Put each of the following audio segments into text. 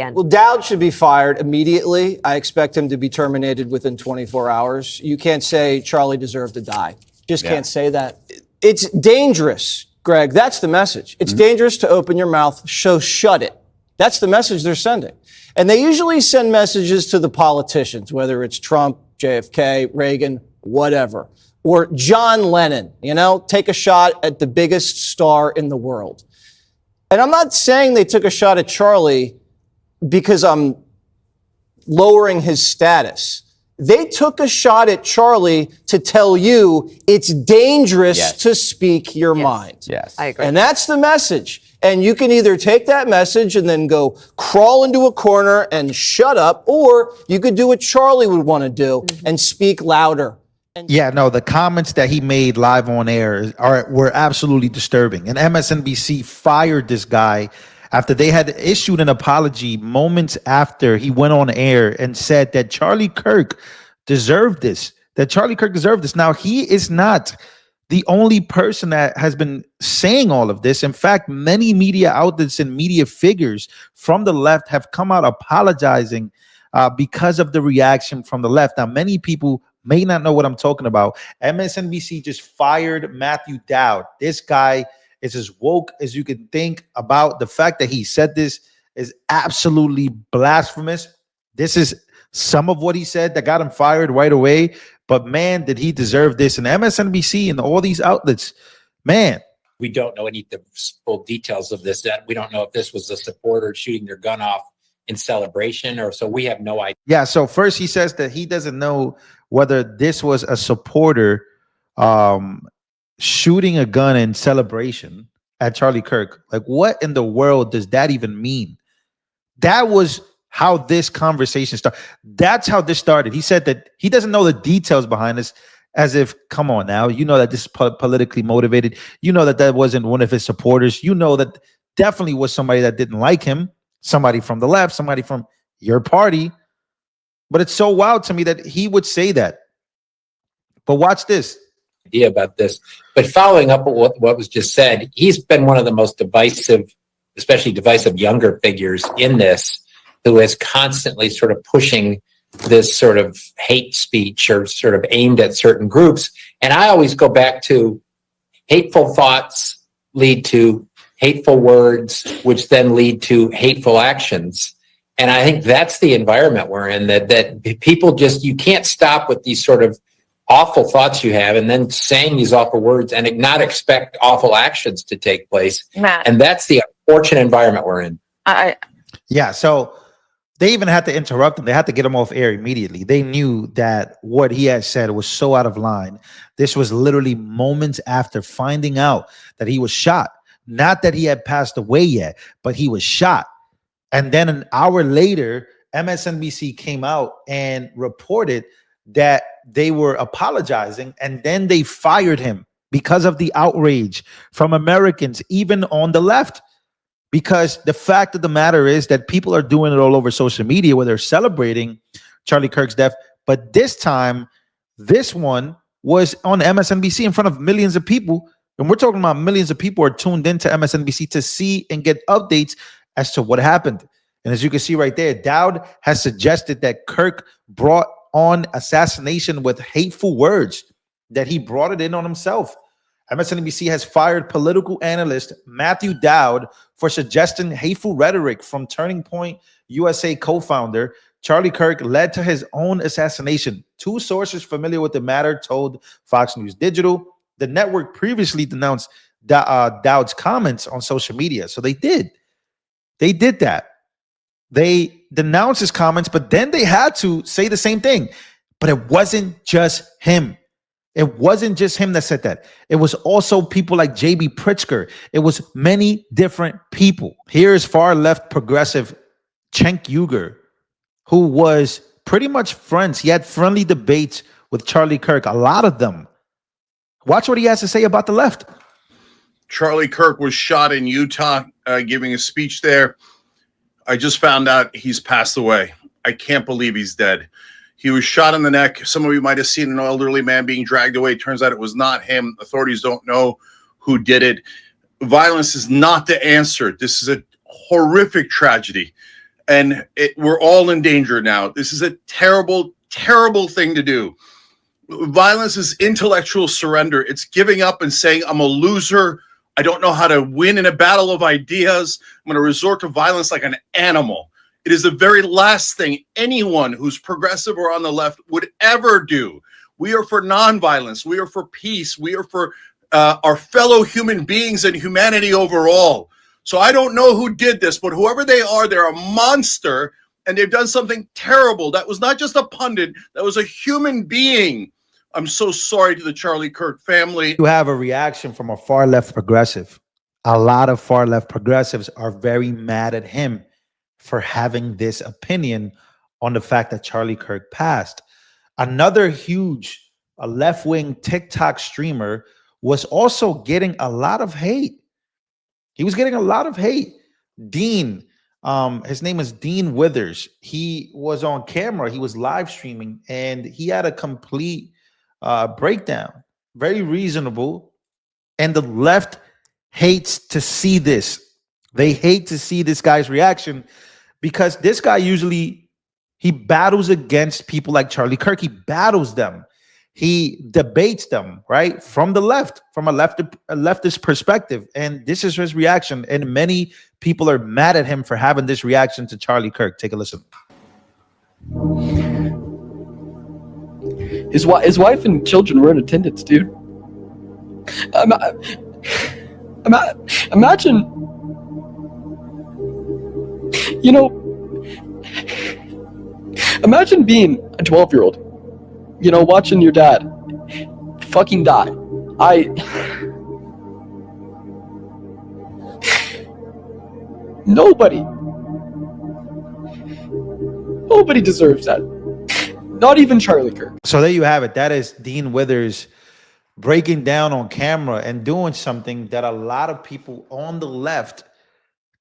Well, Dowd should be fired immediately. I expect him to be terminated within 24 hours. You can't say Charlie deserved to die. Just can't say that. It's dangerous, Greg. That's the message. It's dangerous to open your mouth, so shut it. That's the message they're sending. And they usually send messages to the politicians, whether it's Trump, JFK, Reagan, whatever, or John Lennon, take a shot at the biggest star in the world. And I'm not saying they took a shot at Charlie because I'm lowering his status. They took a shot at Charlie to tell you it's dangerous to speak your mind. Yes, I agree. And that's the message. And you can either take that message and then go crawl into a corner and shut up, or you could do what Charlie would want to do and speak louder. Yeah, no, the comments that he made live on air were absolutely disturbing. And MSNBC fired this guy after they had issued an apology moments after he went on air and said that Charlie Kirk deserved this, Now, he is not the only person that has been saying all of this. In fact, many media outlets and media figures from the left have come out apologizing because of the reaction from the left. Now, many people may not know what I'm talking about. MSNBC just fired Matthew Dowd. This guy is as woke as you can think. About the fact that he said this is absolutely blasphemous. This is some of what he said that got him fired right away. But man, did he deserve this. And MSNBC and all these outlets, man. We don't know any of the full details of this. We don't know if this was a supporter shooting their gun off in celebration, or so we have no idea. Yeah, so first he says that he doesn't know whether this was a supporter shooting a gun in celebration at Charlie Kirk. Like, what in the world does that even mean? That was how this conversation started. That's how this started. He said that he doesn't know the details behind this, as if, come on now, you know that this is politically motivated. You know that that wasn't one of his supporters. You know that definitely was somebody that didn't like him, somebody from the left, somebody from your party. But it's so wild to me that he would say that. But watch this. Idea about this. But following up on what was just said, he's been one of the most divisive, especially divisive younger figures in this, who is constantly sort of pushing this sort of hate speech or sort of aimed at certain groups. And I always go back to hateful thoughts lead to hateful words, which then lead to hateful actions. And I think that's the environment we're in, that people just, you can't stop with these sort of awful thoughts you have and then saying these awful words and not expect awful actions to take place. Matt. And that's the unfortunate environment we're in. Yeah, so they even had to interrupt him. They had to get him off air immediately. They knew that what he had said was so out of line. This was literally moments after finding out that he was shot. Not that he had passed away yet, but he was shot. And then an hour later, MSNBC came out and reported that they were apologizing, and then they fired him because of the outrage from Americans, even on the left. Because the fact of the matter is that people are doing it all over social media where they're celebrating Charlie Kirk's death. But this time, this one was on MSNBC in front of millions of people. And we're talking about millions of people are tuned into MSNBC to see and get updates as to what happened. And as you can see right there, Dowd has suggested that Kirk brought on assassination with hateful words, that he brought it in on himself. MSNBC has fired political analyst Matthew Dowd for suggesting hateful rhetoric from Turning Point USA co-founder Charlie Kirk led to his own assassination. Two sources familiar with the matter told Fox News Digital. The network previously denounced Dowd's comments on social media. So they did. They did that. They denounced his comments, but then they had to say the same thing. But it wasn't just him. It wasn't just him that said that. It was also people like J.B. Pritzker. It was many different people. Here's far left progressive Cenk Uygur, who was pretty much friends. He had friendly debates with Charlie Kirk, a lot of them. Watch what he has to say about the left. Charlie Kirk was shot in Utah, giving a speech there. I just found out he's passed away. I can't believe he's dead. He was shot in the neck. Some of you might have seen an elderly man being dragged away. It turns out it was not him. Authorities don't know who did it. Violence is not the answer. This is a horrific tragedy. And we're all in danger now. This is a terrible, terrible thing to do. Violence is intellectual surrender. It's giving up and saying, I'm a loser. I don't know how to win in a battle of ideas. I'm going to resort to violence like an animal. It is the very last thing anyone who's progressive or on the left would ever do. We are for nonviolence. We are for peace. We are for our fellow human beings and humanity overall. So I don't know who did this, but whoever they are, they're a monster, and they've done something terrible. That was not just a pundit. That was a human being. I'm so sorry to the Charlie Kirk family. You have a reaction from a far left progressive. A lot of far left progressives are very mad at him for having this opinion on the fact that Charlie Kirk passed. Another huge left-wing TikTok streamer was also getting a lot of hate. He was getting a lot of hate. Dean, his name is Dean Withers. He was on camera. He was live streaming, and he had a complete breakdown. Very reasonable. And the left hates to see this. They hate to see this guy's reaction because this guy usually, he battles against people like Charlie Kirk. He battles them. He debates them, right? From the left, from a leftist perspective. And this is his reaction. And many people are mad at him for having this reaction to Charlie Kirk. Take a listen. His wife and children were in attendance, dude. Imagine, you know, imagine being a 12-year-old, you know, watching your dad fucking die. Nobody deserves that. Not even Charlie Kirk. So there you have it. That is Dean Withers breaking down on camera and doing something that a lot of people on the left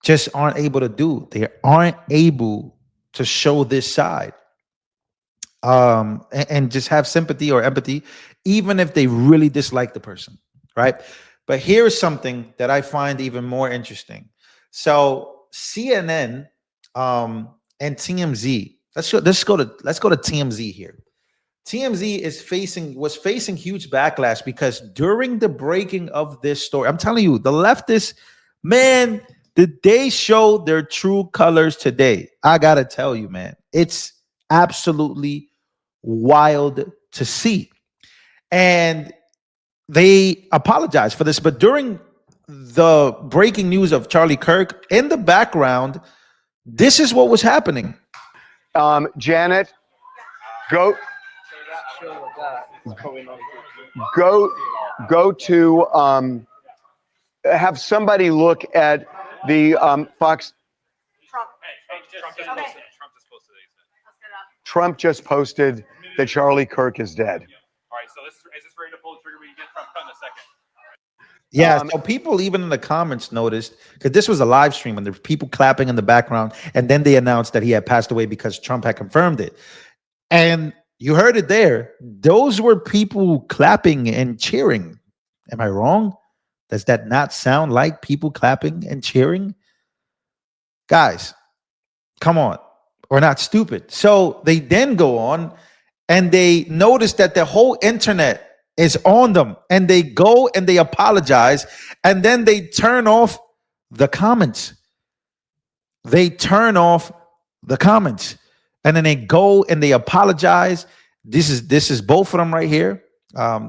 just aren't able to do. They aren't able to show this side. And just have sympathy or empathy, even if they really dislike the person, right? But here's something that I find even more interesting. So CNN and TMZ. Let's go to TMZ here. TMZ was facing huge backlash because during the breaking of this story, I'm telling you, the leftists, man, did they show their true colors today? I gotta tell you, man, it's absolutely wild to see. And they apologize for this, but during the breaking news of Charlie Kirk, in the background, this is what was happening. Janet, go to have somebody look at the Fox. Trump just posted that Charlie Kirk is dead. All right, so is this ready to pull the trigger? We can get Trump cut in a second. Yeah, so people even in the comments noticed, because this was a live stream and there were people clapping in the background, and then they announced that he had passed away because Trump had confirmed it. And you heard it there. Those were people clapping and cheering. Am I wrong? Does that not sound like people clapping and cheering? Guys, come on. We're not stupid. So they then go on and they notice that the whole internet is on them, and they go and they apologize, and then they turn off the comments. They turn off the comments, and then they go and they apologize. This is both of them right here.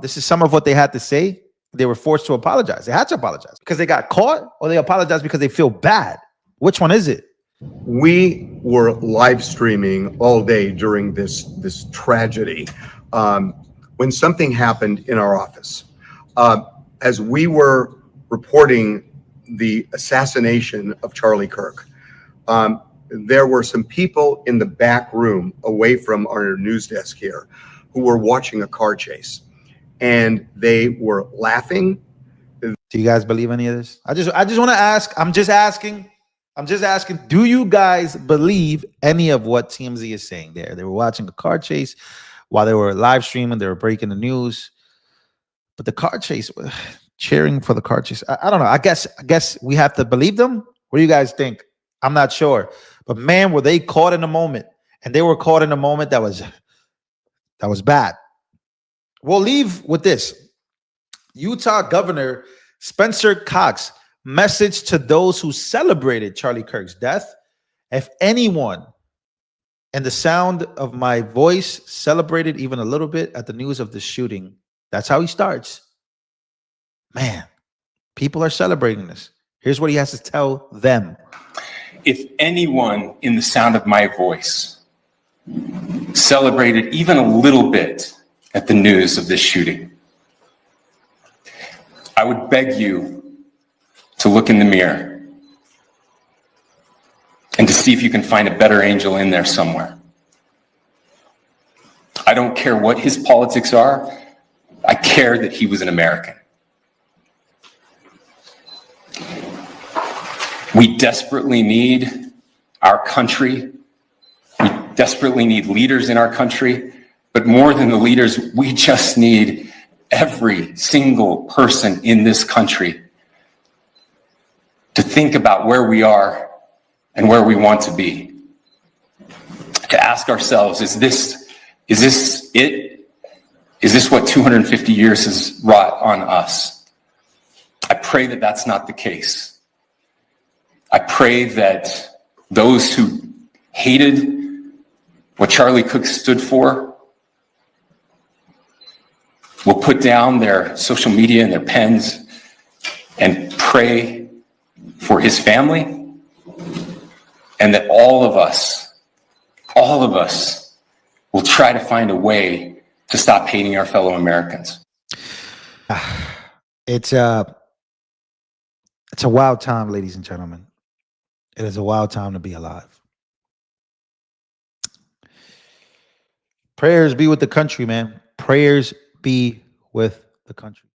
This is some of what they had to say. They were forced to apologize. They had to apologize because they got caught, or they apologize because they feel bad. Which one is it? We were live streaming all day during this tragedy. When something happened in our office, as we were reporting the assassination of Charlie Kirk, there were some people in the back room away from our news desk here who were watching a car chase, and they were laughing. Do you guys believe any of this? I just want to ask. I'm just asking. Do you guys believe any of what TMZ is saying there? They were watching a car chase while they were live streaming. They were breaking the news, but the car chase, cheering for the car chase. I don't know. I guess we have to believe them. What do you guys think? I'm not sure, But man, were they caught in a moment, and they were caught in a moment that was bad. We'll leave with this. Utah Governor Spencer Cox message to those who celebrated Charlie Kirk's death. If anyone and the sound of my voice celebrated even a little bit at the news of the shooting, that's how he starts. Man, people are celebrating this. Here's what he has to tell them. If anyone in the sound of my voice celebrated even a little bit at the news of this shooting, I would beg you to look in the mirror and to see if you can find a better angel in there somewhere. I don't care what his politics are. I care that he was an American. We desperately need our country. We desperately need leaders in our country. But more than the leaders, we just need every single person in this country to think about where we are and where we want to be. To ask ourselves, is this it? Is this what 250 years has wrought on us? I pray that that's not the case. I pray that those who hated what Charlie Kirk stood for will put down their social media and their pens and pray for his family, and that all of us will try to find a way to stop hating our fellow Americans. It's a wild time, ladies and gentlemen. It is a wild time to be alive. Prayers be with the country, man. Prayers be with the country.